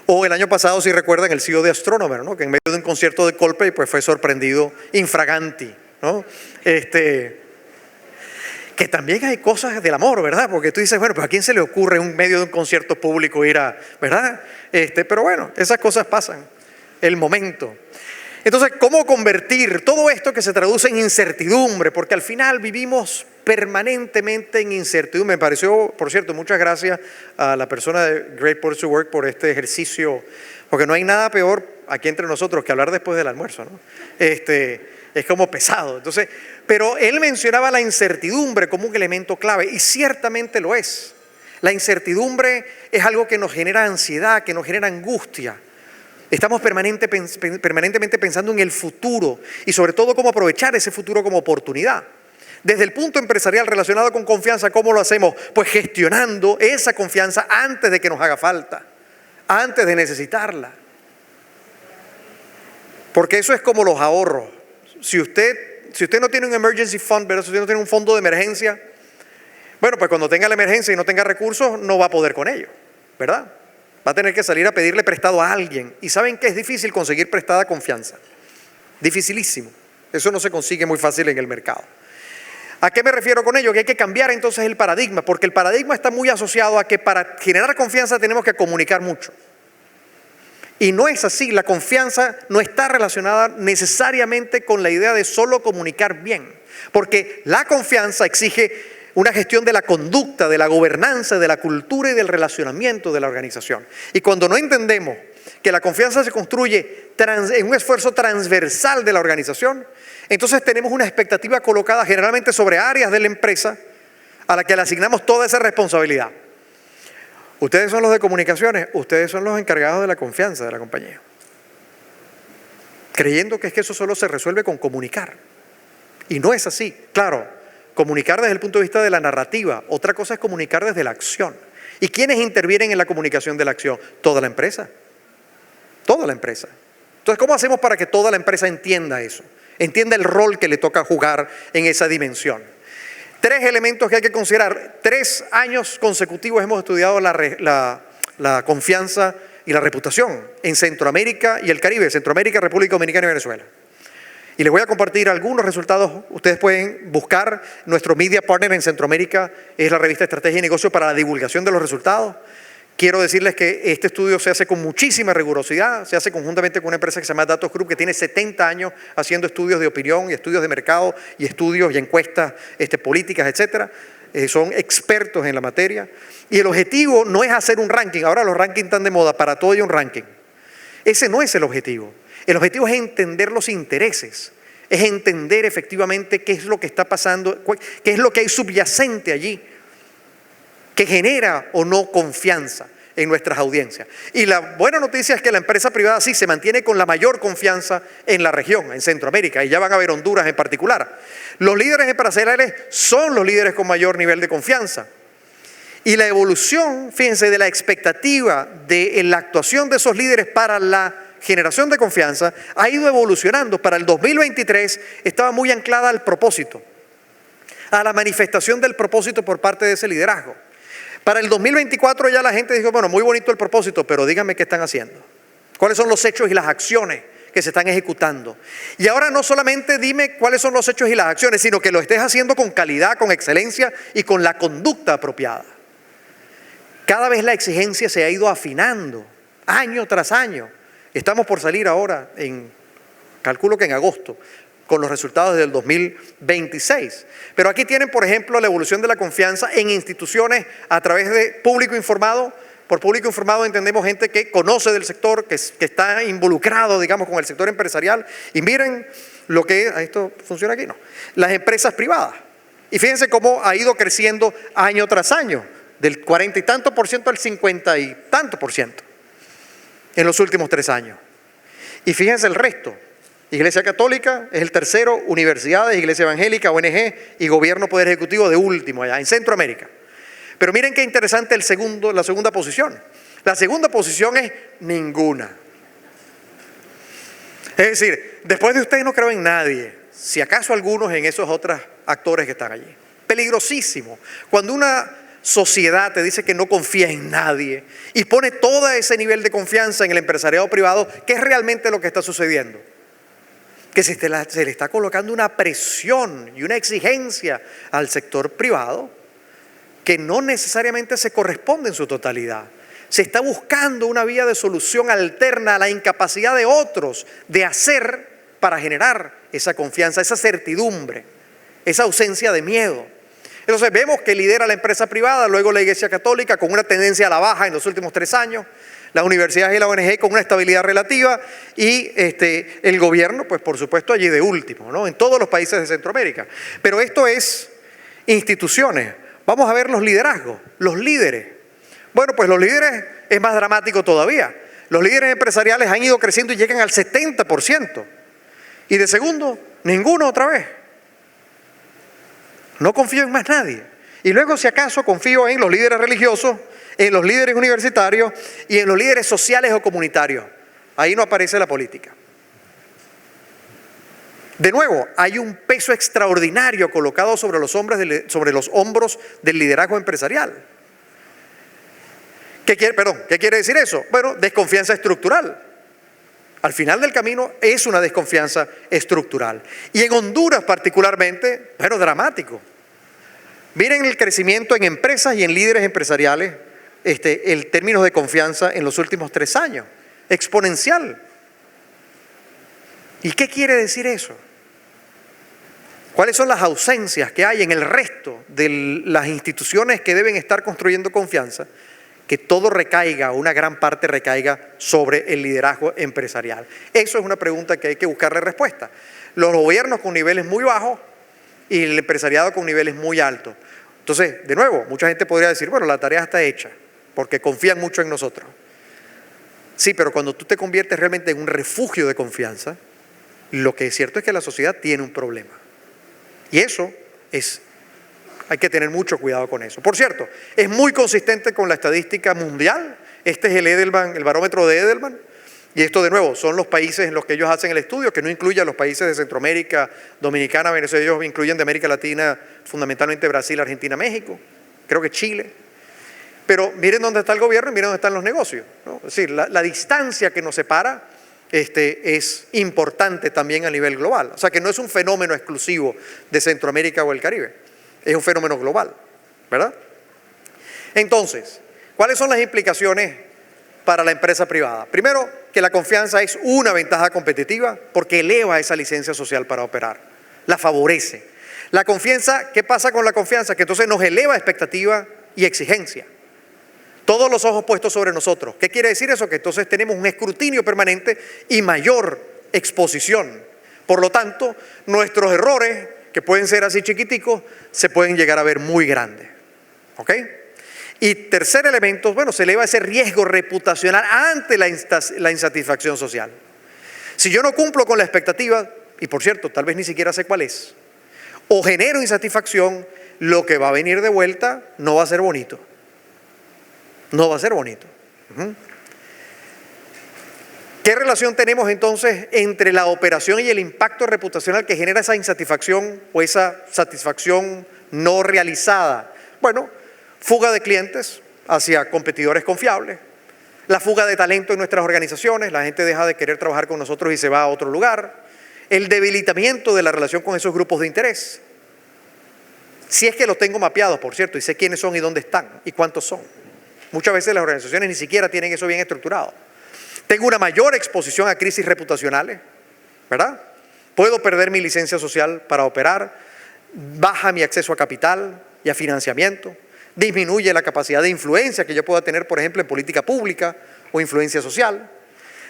O el año pasado, si recuerdan, el CEO de Astronomer, ¿no? Que en medio de un concierto de Coldplay pues fue sorprendido infraganti, ¿no? Que también hay cosas del amor, ¿verdad? Porque tú dices, bueno, pues ¿a quién se le ocurre en medio de un concierto público ir a, ¿verdad? Pero bueno, esas cosas pasan, el momento. Entonces, ¿cómo convertir todo esto que se traduce en incertidumbre? Porque al final vivimos permanentemente en incertidumbre. Me pareció, por cierto, muchas gracias a la persona de Great Place to Work por este ejercicio, porque no hay nada peor aquí entre nosotros que hablar después del almuerzo, ¿no? Es como pesado. Entonces, pero él mencionaba la incertidumbre como un elemento clave, y ciertamente lo es. La incertidumbre es algo que nos genera ansiedad, que nos genera angustia. Estamos permanentemente pensando en el futuro y sobre todo cómo aprovechar ese futuro como oportunidad. Desde el punto empresarial relacionado con confianza, ¿cómo lo hacemos? Pues gestionando esa confianza antes de que nos haga falta, antes de necesitarla. Porque eso es como los ahorros. Si usted no tiene un emergency fund, ¿verdad? Si usted no tiene un fondo de emergencia, bueno, pues cuando tenga la emergencia y no tenga recursos, no va a poder con ello, ¿verdad? Va a tener que salir a pedirle prestado a alguien. Y ¿saben qué? Es difícil conseguir prestada confianza. Dificilísimo. Eso no se consigue muy fácil en el mercado. ¿A qué me refiero con ello? Que hay que cambiar entonces el paradigma, porque el paradigma está muy asociado a que para generar confianza tenemos que comunicar mucho. Y no es así. La confianza no está relacionada necesariamente con la idea de solo comunicar bien, porque la confianza exige una gestión de la conducta, de la gobernanza, de la cultura y del relacionamiento de la organización. Y cuando no entendemos que la confianza se construye en un esfuerzo transversal de la organización, entonces tenemos una expectativa colocada generalmente sobre áreas de la empresa a la que le asignamos toda esa responsabilidad. Ustedes son los de comunicaciones, ustedes son los encargados de la confianza de la compañía. Creyendo que es que eso solo se resuelve con comunicar. Y no es así. Claro, comunicar desde el punto de vista de la narrativa. Otra cosa es comunicar desde la acción. ¿Y quiénes intervienen en la comunicación de la acción? Toda la empresa. Toda la empresa. Entonces, ¿cómo hacemos para que toda la empresa entienda eso? Entienda el rol que le toca jugar en esa dimensión. 3 elementos que hay que considerar. 3 años consecutivos hemos estudiado la confianza y la reputación en Centroamérica y el Caribe. Centroamérica, República Dominicana y Venezuela. Y les voy a compartir algunos resultados. Ustedes pueden buscar nuestro media partner en Centroamérica, es la revista Estrategia y Negocio para la divulgación de los resultados. Quiero decirles que este estudio se hace con muchísima rigurosidad, se hace conjuntamente con una empresa que se llama Datos Group, que tiene 70 años haciendo estudios de opinión y estudios de mercado y estudios y encuestas políticas, etcétera. Son expertos en la materia. Y el objetivo no es hacer un ranking. Ahora los rankings están de moda, para todo hay un ranking. Ese no es el objetivo. El objetivo es entender los intereses, es entender efectivamente qué es lo que está pasando, qué es lo que hay subyacente allí, que genera o no confianza en nuestras audiencias. Y la buena noticia es que la empresa privada sí se mantiene con la mayor confianza en la región, en Centroamérica, y ya van a ver Honduras en particular. Los líderes empresariales son los líderes con mayor nivel de confianza. Y la evolución, fíjense, de la expectativa de la actuación de esos líderes para la generación de confianza ha ido evolucionando. Para el 2023 estaba muy anclada al propósito, a la manifestación del propósito por parte de ese liderazgo. Para el 2024 ya la gente dijo, bueno, muy bonito el propósito, pero díganme qué están haciendo. ¿Cuáles son los hechos y las acciones que se están ejecutando? Y ahora no solamente dime cuáles son los hechos y las acciones, sino que lo estés haciendo con calidad, con excelencia y con la conducta apropiada. Cada vez la exigencia se ha ido afinando, año tras año. Estamos por salir ahora, calculo que en agosto, con los resultados del 2026. Pero aquí tienen, por ejemplo, la evolución de la confianza en instituciones a través de público informado. Por público informado entendemos gente que conoce del sector, que está involucrado, digamos, con el sector empresarial. Y miren lo que es, ¿esto funciona aquí? No. Las empresas privadas. Y fíjense cómo ha ido creciendo año tras año, del 40 y tanto por ciento al 50 y tanto por ciento en los últimos 3 años. Y fíjense el resto. Iglesia Católica es el tercero, universidades, Iglesia Evangélica, ONG y Gobierno Poder Ejecutivo de último allá, en Centroamérica. Pero miren qué interesante la segunda posición. La segunda posición es ninguna. Es decir, después de ustedes no creo en nadie, si acaso algunos en esos otros actores que están allí. Peligrosísimo. Cuando una sociedad te dice que no confía en nadie y pone todo ese nivel de confianza en el empresariado privado, ¿qué es realmente lo que está sucediendo? Que se le está colocando una presión y una exigencia al sector privado que no necesariamente se corresponde en su totalidad. Se está buscando una vía de solución alterna a la incapacidad de otros de hacer para generar esa confianza, esa certidumbre, esa ausencia de miedo. Entonces vemos que lidera la empresa privada, luego la Iglesia Católica con una tendencia a la baja en los últimos 3 años, las universidades y la ONG con una estabilidad relativa y el gobierno, pues por supuesto allí de último, ¿no? En todos los países de Centroamérica. Pero esto es instituciones. Vamos a ver los liderazgos, los líderes. Bueno, pues los líderes es más dramático todavía. Los líderes empresariales han ido creciendo y llegan al 70%. Y de segundo, ninguno otra vez. No confío en más nadie. Y luego, si acaso, confío en los líderes religiosos, en los líderes universitarios y en los líderes sociales o comunitarios. Ahí no aparece la política. De nuevo, hay un peso extraordinario colocado sobre los hombros del liderazgo empresarial. ¿Qué quiere decir eso? Bueno, desconfianza estructural. Al final del camino es una desconfianza estructural. Y en Honduras particularmente, bueno, dramático. Miren el crecimiento en empresas y en líderes empresariales, en términos de confianza en los últimos 3 años. Exponencial. ¿Y qué quiere decir eso? ¿Cuáles son las ausencias que hay en el resto de las instituciones que deben estar construyendo confianza? Que todo recaiga, una gran parte recaiga sobre el liderazgo empresarial. Eso es una pregunta que hay que buscarle respuesta. Los gobiernos con niveles muy bajos y el empresariado con niveles muy altos. Entonces, de nuevo, mucha gente podría decir, bueno, la tarea está hecha, porque confían mucho en nosotros. Sí, pero cuando tú te conviertes realmente en un refugio de confianza, lo que es cierto es que la sociedad tiene un problema. Y eso hay que tener mucho cuidado con eso. Por cierto, es muy consistente con la estadística mundial. Este es el barómetro de Edelman. Y esto de nuevo son los países en los que ellos hacen el estudio, que no incluye a los países de Centroamérica, Dominicana, Venezuela. Ellos incluyen de América Latina, fundamentalmente Brasil, Argentina, México, creo que Chile. Pero miren dónde está el gobierno y miren dónde están los negocios, ¿no? Es decir, la distancia que nos separa es importante también a nivel global. O sea que no es un fenómeno exclusivo de Centroamérica o el Caribe, es un fenómeno global, ¿verdad? Entonces, ¿cuáles son las implicaciones para la empresa privada? Primero, que la confianza es una ventaja competitiva porque eleva esa licencia social para operar, la favorece. La confianza, ¿qué pasa con la confianza? Que entonces nos eleva expectativa y exigencia. Todos los ojos puestos sobre nosotros. ¿Qué quiere decir eso? Que entonces tenemos un escrutinio permanente y mayor exposición. Por lo tanto, nuestros errores, que pueden ser así chiquiticos, se pueden llegar a ver muy grandes. ¿Ok? Y tercer elemento, bueno, se eleva ese riesgo reputacional ante la insatisfacción social. Si yo no cumplo con la expectativa, y por cierto, tal vez ni siquiera sé cuál es, o genero insatisfacción, lo que va a venir de vuelta no va a ser bonito. No va a ser bonito. ¿Qué relación tenemos entonces entre la operación y el impacto reputacional que genera esa insatisfacción o esa satisfacción no realizada? Bueno, fuga de clientes hacia competidores confiables, la fuga de talento en nuestras organizaciones, la gente deja de querer trabajar con nosotros y se va a otro lugar, el debilitamiento de la relación con esos grupos de interés. Si es que los tengo mapeados, por cierto, y sé quiénes son y dónde están y cuántos son. Muchas veces las organizaciones ni siquiera tienen eso bien estructurado. Tengo una mayor exposición a crisis reputacionales, ¿verdad? Puedo perder mi licencia social para operar, baja mi acceso a capital y a financiamiento, disminuye la capacidad de influencia que yo pueda tener, por ejemplo, en política pública o influencia social.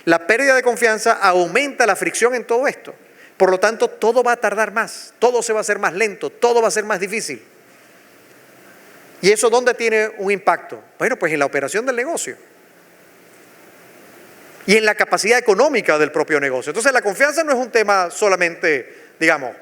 La pérdida de confianza aumenta la fricción en todo esto, Por lo tanto, todo va a tardar más, todo se va a hacer más lento, todo va a ser más difícil. ¿Y eso dónde tiene un impacto? Bueno, pues en la operación del negocio y en la capacidad económica del propio negocio. Entonces, la confianza no es un tema solamente, digamos,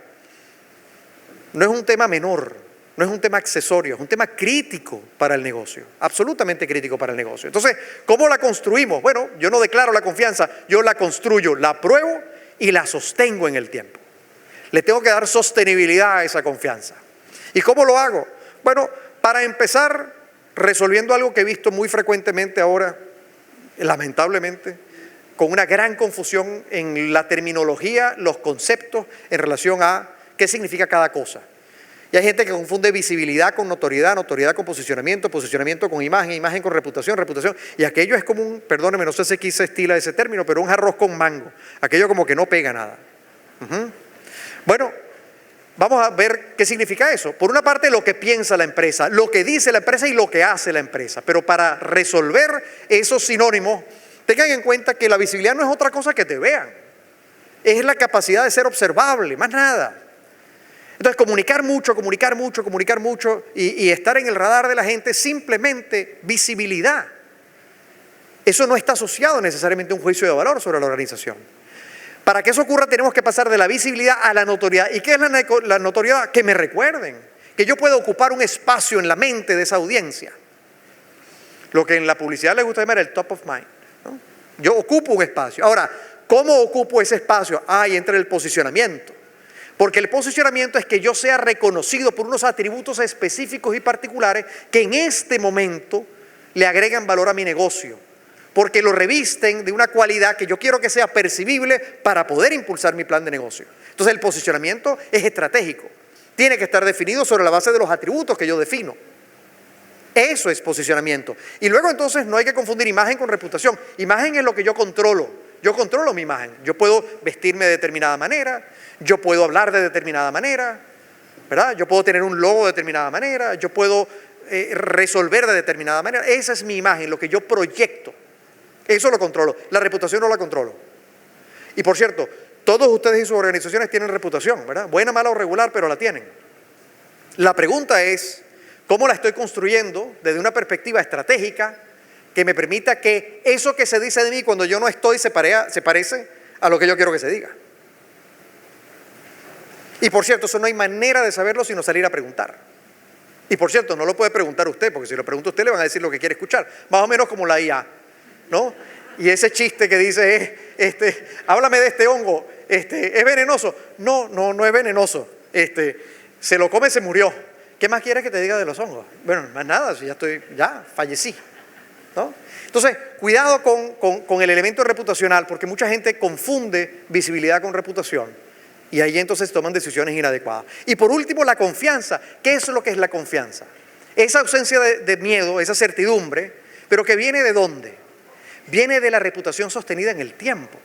no es un tema menor, no es un tema accesorio, es un tema crítico para el negocio, absolutamente crítico para el negocio. Entonces, ¿cómo la construimos? Bueno, yo no declaro la confianza, yo la construyo, la pruebo y la sostengo en el tiempo. Le tengo que dar sostenibilidad a esa confianza. ¿Y cómo lo hago? Bueno, para empezar, resolviendo algo que he visto muy frecuentemente ahora, lamentablemente, con una gran confusión en la terminología, los conceptos en relación a qué significa cada cosa. Y hay gente que confunde visibilidad con notoriedad, notoriedad con posicionamiento, posicionamiento con imagen, imagen con reputación, reputación. Y aquello es como un, perdóneme, no sé si aquí se estila ese término, pero un arroz con mango. Aquello como que no pega nada. Bueno, vamos a ver qué significa eso. Por una parte, lo que piensa la empresa, lo que dice la empresa y lo que hace la empresa. Pero para resolver esos sinónimos, tengan en cuenta que la visibilidad no es otra cosa que te vean. Es la capacidad de ser observable, más nada. Entonces, comunicar mucho y estar en el radar de la gente, simplemente visibilidad. Eso no está asociado necesariamente a un juicio de valor sobre la organización. Para que eso ocurra tenemos que pasar de la visibilidad a la notoriedad. ¿Y qué es la notoriedad? Que me recuerden, que yo pueda ocupar un espacio en la mente de esa audiencia. Lo que en la publicidad les gusta llamar el top of mind, ¿no? Yo ocupo un espacio. Ahora, ¿cómo ocupo ese espacio? Ahí entra el posicionamiento. Porque el posicionamiento es que yo sea reconocido por unos atributos específicos y particulares que en este momento le agregan valor a mi negocio. Porque lo revisten de una cualidad que yo quiero que sea percibible para poder impulsar mi plan de negocio. Entonces el posicionamiento es estratégico. Tiene que estar definido sobre la base de los atributos que yo defino. Eso es posicionamiento. Y luego entonces no hay que confundir imagen con reputación. Imagen es lo que yo controlo. Yo controlo mi imagen. Yo puedo vestirme de determinada manera, yo puedo hablar de determinada manera, ¿verdad? Yo puedo tener un logo de determinada manera, yo puedo resolver de determinada manera. Esa es mi imagen, lo que yo proyecto. Eso lo controlo. La reputación no la controlo. Y por cierto, todos ustedes y sus organizaciones tienen reputación, ¿verdad? Buena, mala o regular, pero la tienen. La pregunta es, ¿cómo la estoy construyendo desde una perspectiva estratégica que me permita que eso que se dice de mí cuando yo no estoy se parece a lo que yo quiero que se diga? Y por cierto, eso no hay manera de saberlo sino salir a preguntar. Y por cierto, no lo puede preguntar usted, porque si lo pregunta usted le van a decir lo que quiere escuchar. Más o menos como la IA, ¿no? Y ese chiste que dice, háblame de este hongo, ¿es venenoso? No es venenoso. Se lo come, se murió. ¿Qué más quieres que te diga de los hongos? Bueno, más nada, si ya fallecí, ¿no? Entonces, cuidado con el elemento reputacional, porque mucha gente confunde visibilidad con reputación. Y ahí entonces toman decisiones inadecuadas. Y por último, la confianza. ¿Qué es lo que es la confianza? Esa ausencia de miedo, esa certidumbre, pero que viene ¿de dónde? Viene de la reputación sostenida en el tiempo.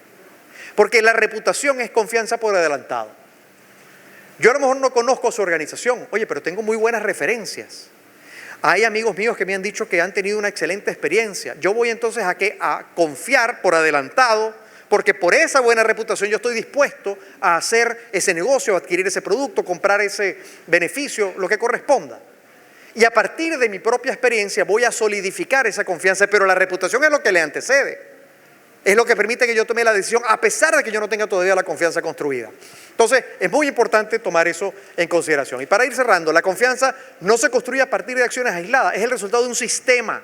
Porque la reputación es confianza por adelantado. Yo a lo mejor no conozco su organización, oye, pero tengo muy buenas referencias. Hay amigos míos que me han dicho que han tenido una excelente experiencia. Yo voy entonces a confiar por adelantado, porque por esa buena reputación yo estoy dispuesto a hacer ese negocio, a adquirir ese producto, comprar ese beneficio, lo que corresponda. Y a partir de mi propia experiencia voy a solidificar esa confianza, pero la reputación es lo que le antecede. Es lo que permite que yo tome la decisión a pesar de que yo no tenga todavía la confianza construida. Entonces, es muy importante tomar eso en consideración. Y para ir cerrando, la confianza no se construye a partir de acciones aisladas, es el resultado de un sistema.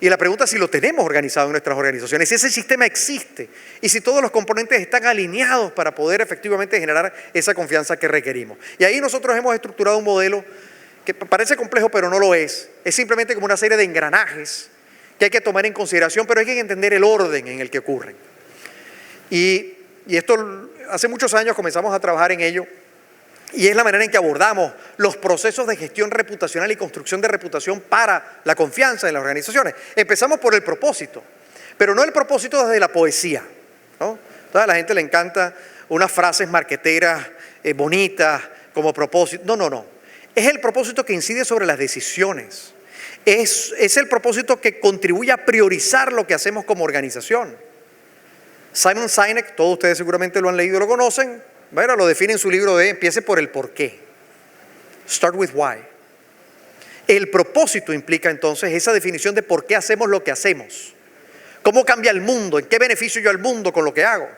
Y la pregunta es si lo tenemos organizado en nuestras organizaciones, si ese sistema existe y si todos los componentes están alineados para poder efectivamente generar esa confianza que requerimos. Y ahí nosotros hemos estructurado un modelo que parece complejo, pero no lo es. Es simplemente como una serie de engranajes que hay que tomar en consideración, pero hay que entender el orden en el que ocurren. Y esto, hace muchos años comenzamos a trabajar en ello, y es la manera en que abordamos los procesos de gestión reputacional y construcción de reputación para la confianza en las organizaciones. Empezamos por el propósito, pero no el propósito desde la poesía, ¿no? A la gente le encanta unas frases marqueteras bonitas como propósito. No. Es el propósito que incide sobre las decisiones. Es el propósito que contribuye a priorizar lo que hacemos como organización. Simon Sinek, todos ustedes seguramente lo han leído y lo conocen, Bueno, lo define en su libro de Empiece por el por qué. Start with why. El propósito implica entonces esa definición de por qué hacemos lo que hacemos. ¿Cómo cambia el mundo? ¿En qué beneficio yo al mundo con lo que hago?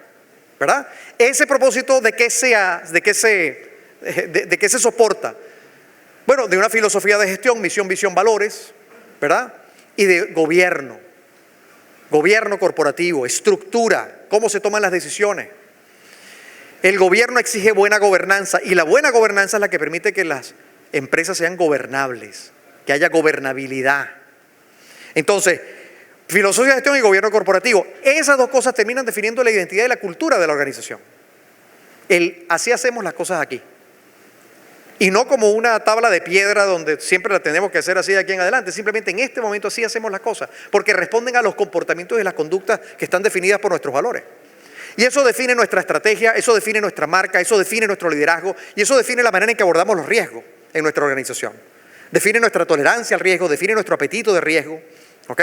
¿Verdad? Ese propósito, ¿de qué se soporta? Bueno, de una filosofía de gestión, misión, visión, valores, ¿verdad? Y de gobierno corporativo, estructura, cómo se toman las decisiones. El gobierno exige buena gobernanza y la buena gobernanza es la que permite que las empresas sean gobernables, que haya gobernabilidad. Entonces, filosofía de gestión y gobierno corporativo, esas dos cosas terminan definiendo la identidad y la cultura de la organización. Así hacemos las cosas aquí. Y no como una tabla de piedra donde siempre la tenemos que hacer así de aquí en adelante. Simplemente en este momento así hacemos las cosas. Porque responden a los comportamientos y las conductas que están definidas por nuestros valores. Y eso define nuestra estrategia, eso define nuestra marca, eso define nuestro liderazgo y eso define la manera en que abordamos los riesgos en nuestra organización. Define nuestra tolerancia al riesgo, define nuestro apetito de riesgo. ¿Ok?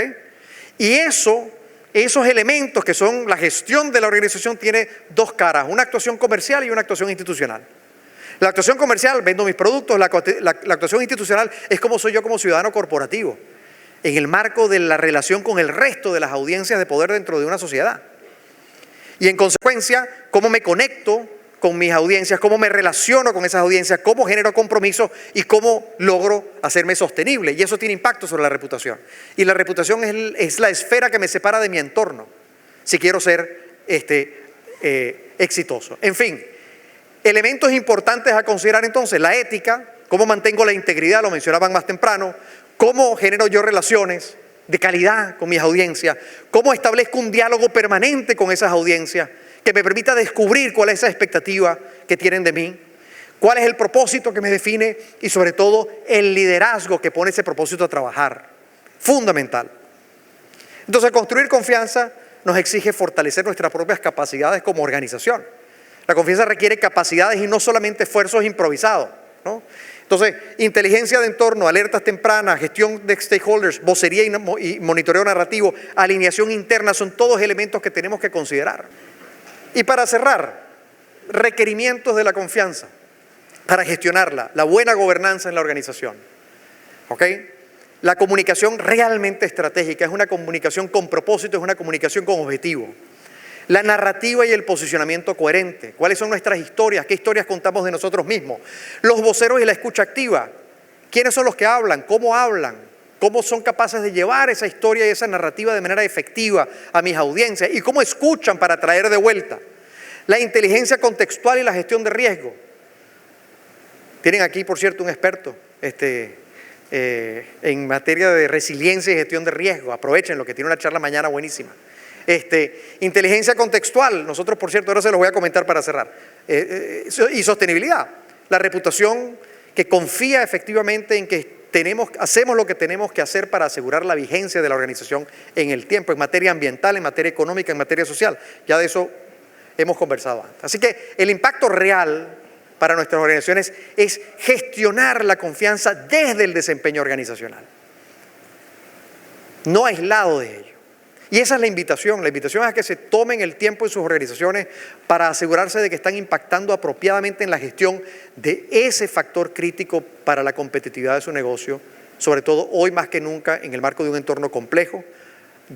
Y esos elementos que son la gestión de la organización tiene dos caras, una actuación comercial y una actuación institucional. La actuación comercial, vendo mis productos, la actuación institucional es cómo soy yo como ciudadano corporativo, en el marco de la relación con el resto de las audiencias de poder dentro de una sociedad. Y en consecuencia, cómo me conecto con mis audiencias, cómo me relaciono con esas audiencias, cómo genero compromiso y cómo logro hacerme sostenible. Y eso tiene impacto sobre la reputación. Y la reputación es la esfera que me separa de mi entorno, si quiero ser exitoso. En fin, elementos importantes a considerar entonces: la ética, cómo mantengo la integridad, lo mencionaban más temprano, cómo genero yo relaciones de calidad con mis audiencias, cómo establezco un diálogo permanente con esas audiencias que me permita descubrir cuál es esa expectativa que tienen de mí, cuál es el propósito que me define y sobre todo el liderazgo que pone ese propósito a trabajar. Fundamental. Entonces, construir confianza nos exige fortalecer nuestras propias capacidades como organización. La confianza requiere capacidades y no solamente esfuerzos improvisados, ¿no? Entonces, inteligencia de entorno, alertas tempranas, gestión de stakeholders, vocería y monitoreo narrativo, alineación interna, son todos elementos que tenemos que considerar. Y para cerrar, requerimientos de la confianza para gestionarla, la buena gobernanza en la organización. ¿Ok? La comunicación realmente estratégica es una comunicación con propósito, es una comunicación con objetivo. La narrativa y el posicionamiento coherente. ¿Cuáles son nuestras historias? ¿Qué historias contamos de nosotros mismos? Los voceros y la escucha activa. ¿Quiénes son los que hablan? ¿Cómo hablan? ¿Cómo son capaces de llevar esa historia y esa narrativa de manera efectiva a mis audiencias? ¿Y cómo escuchan para traer de vuelta? La inteligencia contextual y la gestión de riesgo. Tienen aquí, por cierto, un experto en materia de resiliencia y gestión de riesgo. Aprovechen lo que tiene una charla mañana buenísima. Inteligencia contextual, nosotros por cierto ahora se los voy a comentar para cerrar, y sostenibilidad, la reputación que confía efectivamente en que hacemos lo que tenemos que hacer para asegurar la vigencia de la organización en el tiempo, en materia ambiental, en materia económica, en materia social. Ya de eso hemos conversado antes. Así que el impacto real para nuestras organizaciones es gestionar la confianza desde el desempeño organizacional, no aislado de ello. Y esa es la invitación es a que se tomen el tiempo en sus organizaciones para asegurarse de que están impactando apropiadamente en la gestión de ese factor crítico para la competitividad de su negocio, sobre todo hoy más que nunca en el marco de un entorno complejo,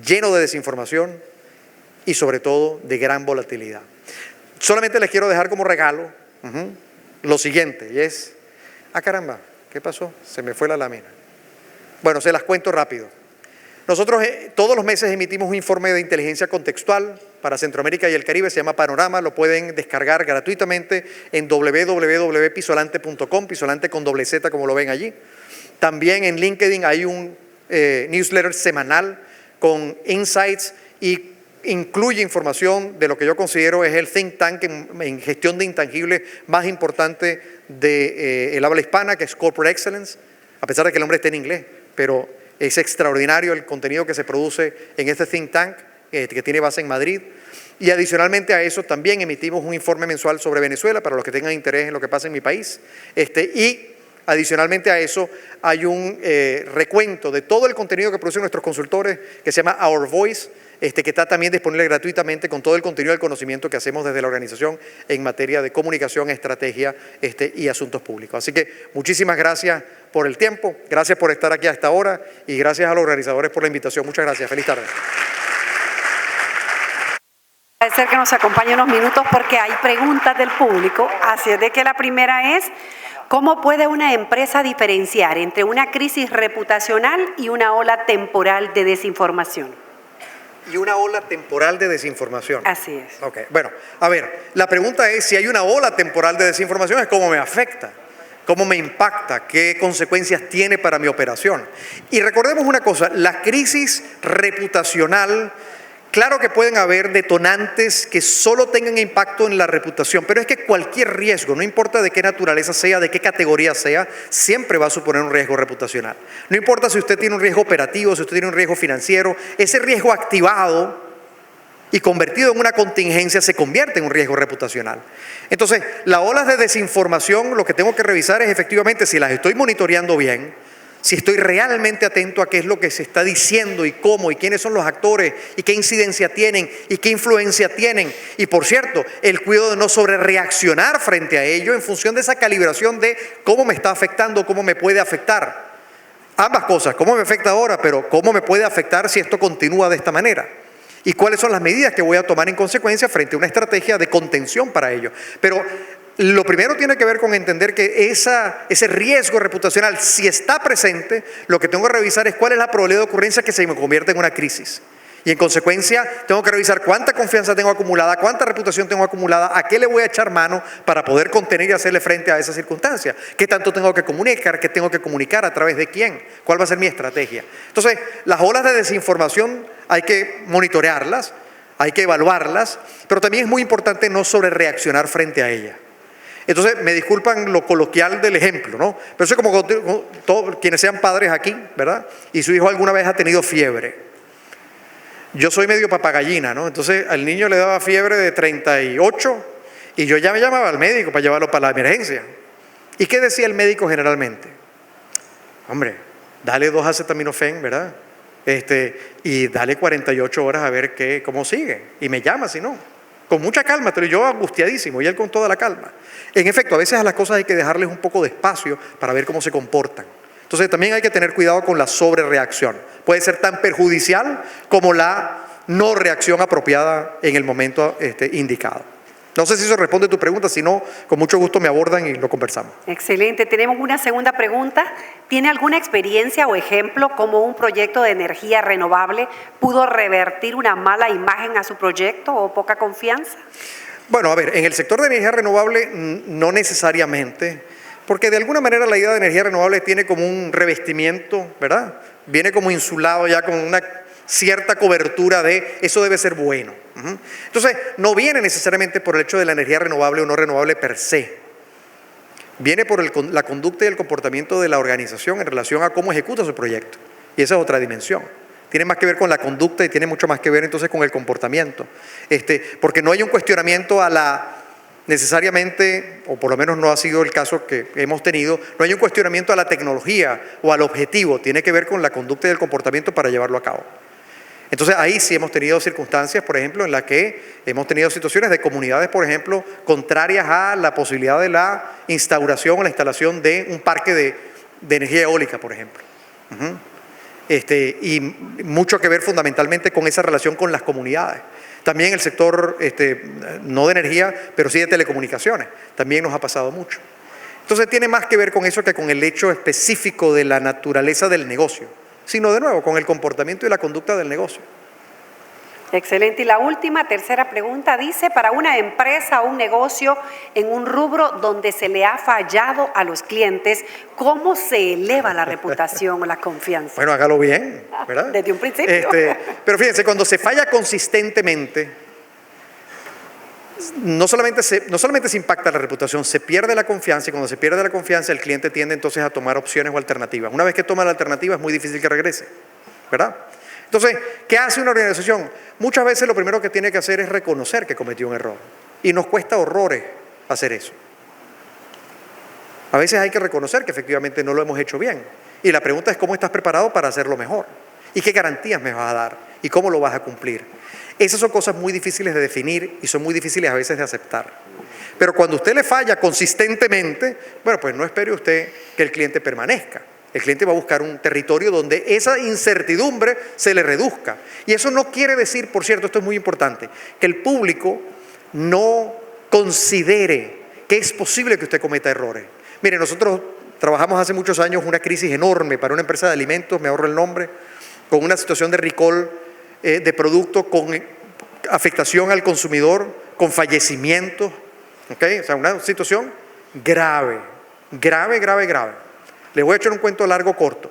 lleno de desinformación y sobre todo de gran volatilidad. Solamente les quiero dejar como regalo lo siguiente, y es, caramba, ¿qué pasó? Se me fue la lámina. Bueno, se las cuento rápido. Nosotros todos los meses emitimos un informe de inteligencia contextual para Centroamérica y el Caribe, se llama Panorama, lo pueden descargar gratuitamente en www.pisolante.com, Pisolante con doble Z como lo ven allí. También en LinkedIn hay un newsletter semanal con insights y incluye información de lo que yo considero es el think tank en gestión de intangibles más importante del habla hispana, que es Corporate Excellence, a pesar de que el nombre esté en inglés, pero es extraordinario el contenido que se produce en este think tank que tiene base en Madrid. Y adicionalmente a eso también emitimos un informe mensual sobre Venezuela para los que tengan interés en lo que pasa en mi país. Y adicionalmente a eso hay un recuento de todo el contenido que producen nuestros consultores que se llama Our Voice, que está también disponible gratuitamente con todo el contenido del conocimiento que hacemos desde la organización en materia de comunicación, estrategia y asuntos públicos. Así que muchísimas gracias por el tiempo, gracias por estar aquí a esta hora y gracias a los organizadores por la invitación. Muchas gracias. Feliz tarde. Agradecer que nos acompañe unos minutos porque hay preguntas del público, así es de que la primera es: ¿cómo puede una empresa diferenciar entre una crisis reputacional y una ola temporal de desinformación? Y una ola temporal de desinformación. Así es. Ok, bueno, a ver, la pregunta es, si hay una ola temporal de desinformación, es cómo me afecta, cómo me impacta, qué consecuencias tiene para mi operación. Y recordemos una cosa, la crisis reputacional, claro que pueden haber detonantes que solo tengan impacto en la reputación, pero es que cualquier riesgo, no importa de qué naturaleza sea, de qué categoría sea, siempre va a suponer un riesgo reputacional. No importa si usted tiene un riesgo operativo, si usted tiene un riesgo financiero, ese riesgo activado y convertido en una contingencia se convierte en un riesgo reputacional. Entonces, las olas de desinformación, lo que tengo que revisar es efectivamente si las estoy monitoreando bien, si estoy realmente atento a qué es lo que se está diciendo y cómo y quiénes son los actores y qué incidencia tienen y qué influencia tienen. Y por cierto, el cuidado de no sobrereaccionar frente a ello en función de esa calibración de cómo me está afectando, cómo me puede afectar. Ambas cosas, cómo me afecta ahora, pero cómo me puede afectar si esto continúa de esta manera. Y cuáles son las medidas que voy a tomar en consecuencia frente a una estrategia de contención para ello. Pero lo primero tiene que ver con entender que ese riesgo reputacional, si está presente, lo que tengo que revisar es cuál es la probabilidad de ocurrencia que se me convierta en una crisis. Y en consecuencia, tengo que revisar cuánta confianza tengo acumulada, cuánta reputación tengo acumulada, a qué le voy a echar mano para poder contener y hacerle frente a esa circunstancia. ¿Qué tanto tengo que comunicar? ¿Qué tengo que comunicar? ¿A través de quién? ¿Cuál va a ser mi estrategia? Entonces, las olas de desinformación hay que monitorearlas, hay que evaluarlas, pero también es muy importante no sobrereaccionar frente a ellas. Entonces, me disculpan lo coloquial del ejemplo, ¿no? Pero eso es como todos quienes sean padres aquí, ¿verdad? Y su hijo alguna vez ha tenido fiebre. Yo soy medio papagallina, ¿no? Entonces, al niño le daba fiebre de 38 y yo ya me llamaba al médico para llevarlo para la emergencia. ¿Y qué decía el médico generalmente? Hombre, dale 2 acetaminofén, ¿verdad? Y dale 48 horas a ver cómo sigue. Y me llama si no. Con mucha calma, pero yo angustiadísimo y él con toda la calma. En efecto, a veces a las cosas hay que dejarles un poco de espacio para ver cómo se comportan. Entonces también hay que tener cuidado con la sobrereacción. Puede ser tan perjudicial como la no reacción apropiada en el momento indicado. No sé si eso responde a tu pregunta, si no, con mucho gusto me abordan y lo conversamos. Excelente. Tenemos una segunda pregunta. ¿Tiene alguna experiencia o ejemplo cómo un proyecto de energía renovable pudo revertir una mala imagen a su proyecto o poca confianza? Bueno, a ver, en el sector de energía renovable no necesariamente, porque de alguna manera la idea de energía renovable tiene como un revestimiento, ¿verdad? Viene como insulado ya con una cierta cobertura de eso debe ser bueno. Entonces, no viene necesariamente por el hecho de la energía renovable o no renovable per se. Viene por la conducta y el comportamiento de la organización en relación a cómo ejecuta su proyecto. Y esa es otra dimensión. Tiene más que ver con la conducta y tiene mucho más que ver entonces con el comportamiento. Porque no hay un cuestionamiento necesariamente, o por lo menos no ha sido el caso que hemos tenido, no hay un cuestionamiento a la tecnología o al objetivo. Tiene que ver con la conducta y el comportamiento para llevarlo a cabo. Entonces ahí sí hemos tenido circunstancias, por ejemplo, en las que hemos tenido situaciones de comunidades, por ejemplo, contrarias a la posibilidad de la instauración o la instalación de un parque de energía eólica, por ejemplo. Y mucho que ver fundamentalmente con esa relación con las comunidades. También el sector, no de energía, pero sí de telecomunicaciones, también nos ha pasado mucho. Entonces tiene más que ver con eso que con el hecho específico de la naturaleza del negocio, sino de nuevo con el comportamiento y la conducta del negocio. Excelente. Y la última, tercera pregunta, dice, para una empresa o un negocio en un rubro donde se le ha fallado a los clientes, ¿cómo se eleva la reputación o la confianza? Bueno, hágalo bien, ¿verdad? Desde un principio. Pero fíjense, cuando se falla consistentemente, no solamente se impacta la reputación, se pierde la confianza, y cuando se pierde la confianza el cliente tiende entonces a tomar opciones o alternativas. Una vez que toma la alternativa es muy difícil que regrese, ¿verdad? Entonces, ¿qué hace una organización? Muchas veces lo primero que tiene que hacer es reconocer que cometió un error y nos cuesta horrores hacer eso. A veces hay que reconocer que efectivamente no lo hemos hecho bien y la pregunta es cómo estás preparado para hacerlo mejor. ¿Y qué garantías me vas a dar? ¿Y cómo lo vas a cumplir? Esas son cosas muy difíciles de definir y son muy difíciles a veces de aceptar. Pero cuando usted le falla consistentemente, bueno, pues no espere usted que el cliente permanezca. El cliente va a buscar un territorio donde esa incertidumbre se le reduzca. Y eso no quiere decir, por cierto, esto es muy importante, que el público no considere que es posible que usted cometa errores. Mire, nosotros trabajamos hace muchos años una crisis enorme para una empresa de alimentos, me ahorro el nombre, con una situación de recall de producto, con afectación al consumidor, con fallecimientos, ¿okay? O sea, una situación grave, grave, grave, grave. Les voy a echar un cuento largo, corto.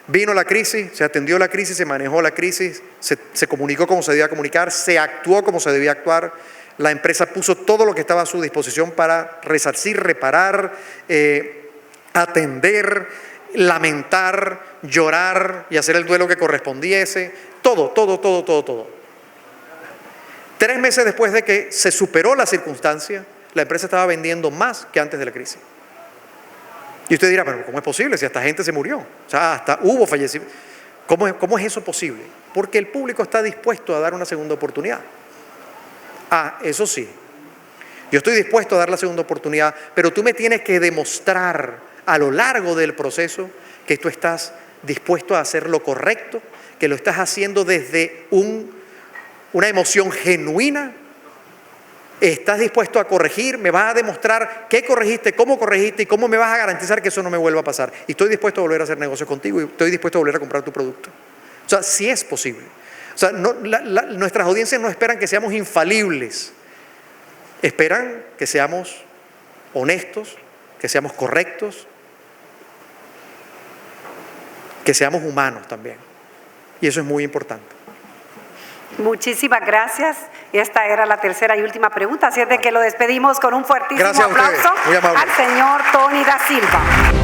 Vino la crisis, se atendió la crisis, se manejó la crisis, se comunicó como se debía comunicar, se actuó como se debía actuar. La empresa puso todo lo que estaba a su disposición para resarcir, reparar, atender, lamentar, llorar y hacer el duelo que correspondiese. Todo. 3 meses después de que se superó la circunstancia, la empresa estaba vendiendo más que antes de la crisis. Y usted dirá, pero ¿cómo es posible si hasta gente se murió? O sea, hasta hubo fallecimientos. ¿Cómo es eso posible? Porque el público está dispuesto a dar una segunda oportunidad. Eso sí, yo estoy dispuesto a dar la segunda oportunidad, pero tú me tienes que demostrar a lo largo del proceso que tú estás dispuesto a hacer lo correcto, que lo estás haciendo desde una emoción genuina, estás dispuesto a corregir, me vas a demostrar qué corregiste, cómo corregiste y cómo me vas a garantizar que eso no me vuelva a pasar. Y estoy dispuesto a volver a hacer negocios contigo y estoy dispuesto a volver a comprar tu producto. O sea, sí es posible. O sea, nuestras audiencias no esperan que seamos infalibles, esperan que seamos honestos, que seamos correctos, que seamos humanos también. Y eso es muy importante. Muchísimas gracias. Esta era la tercera y última pregunta, así es de que lo despedimos con un fuertísimo aplauso Muy amable. al señor Tony Da Silva.